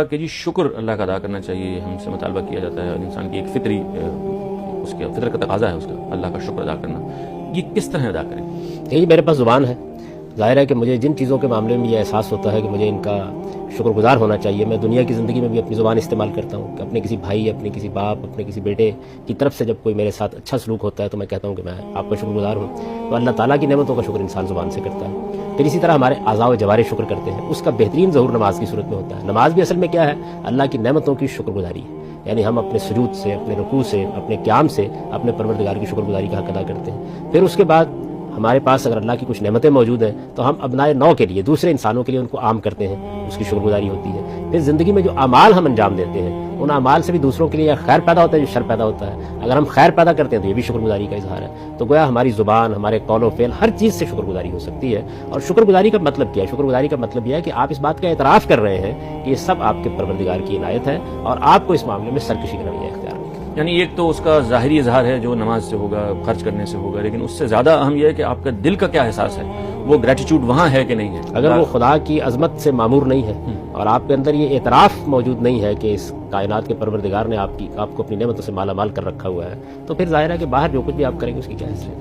کہ جی شکر اللہ کا ادا کرنا چاہیے، ہم سے مطالبہ کیا جاتا ہے، انسان کی ایک فطری اس کے فطرت کا تقاضا ہے اس کا اللہ کا شکر ادا کرنا، یہ کس طرح ادا کریں؟ یہی میرے پاس زبان ہے، ظاہر ہے کہ مجھے جن چیزوں کے معاملے میں یہ احساس ہوتا ہے کہ مجھے ان کا شکر گزار ہونا چاہیے، میں دنیا کی زندگی میں بھی اپنی زبان استعمال کرتا ہوں کہ اپنے کسی بھائی، اپنے کسی باپ، اپنے کسی بیٹے کی طرف سے جب کوئی میرے ساتھ اچھا سلوک ہوتا ہے تو میں کہتا ہوں کہ میں آپ کا شکر گزار ہوں۔ تو اللہ تعالیٰ کی نعمتوں کا شکر انسان زبان سے کرتا ہے۔ پھر اسی طرح ہمارے اعضاء و جوارح شکر کرتے ہیں، اس کا بہترین ظہور نماز کی صورت میں ہوتا ہے۔ نماز بھی اصل میں کیا ہے؟ اللہ کی نعمتوں کی شکر گزاری ہے، یعنی ہم اپنے سجود سے، اپنے رکوع سے، اپنے قیام سے اپنے پروردگار کی شکر گزاری کا حق ادا کرتے ہیں۔ پھر اس کے بعد ہمارے پاس اگر اللہ کی کچھ نعمتیں موجود ہیں تو ہم ابنائے نو کے لیے، دوسرے انسانوں کے لیے ان کو عام کرتے ہیں، اس کی شکر گزاری ہوتی ہے۔ پھر زندگی میں جو اعمال ہم انجام دیتے ہیں ان اعمال سے بھی دوسروں کے لیے خیر پیدا ہوتا ہے، جو شر پیدا ہوتا ہے۔ اگر ہم خیر پیدا کرتے ہیں تو یہ بھی شکر گزاری کا اظہار ہے۔ تو گویا ہماری زبان، ہمارے قول و فعل، ہر چیز سے شکر گزاری ہو سکتی ہے۔ اور شکر گزاری کا مطلب کیا ہے؟ شکر گزاری کا مطلب یہ ہے کہ آپ اس بات کا اعتراف کر رہے ہیں کہ یہ سب آپ کے پروردگار کی عنایت ہے اور آپ کو اس معاملے میں سرکشی کا رویہ اختیار کرنا ہے۔ یعنی ایک تو اس کا ظاہری اظہار ہے جو نماز سے ہوگا، خرچ کرنے سے ہوگا، لیکن اس سے زیادہ اہم یہ ہے کہ آپ کا دل کا کیا احساس ہے، وہ گریٹیٹیوڈ وہاں ہے کہ نہیں ہے۔ اگر وہ خدا کی عظمت سے معمور نہیں ہے اور آپ کے اندر یہ اعتراف موجود نہیں ہے کہ اس کائنات کے پروردگار نے آپ کو اپنی نعمتوں سے مالا مال کر رکھا ہوا ہے، تو پھر ظاہر ہے کہ باہر جو کچھ بھی آپ کریں گے اس کی کیا حیثیت ہے۔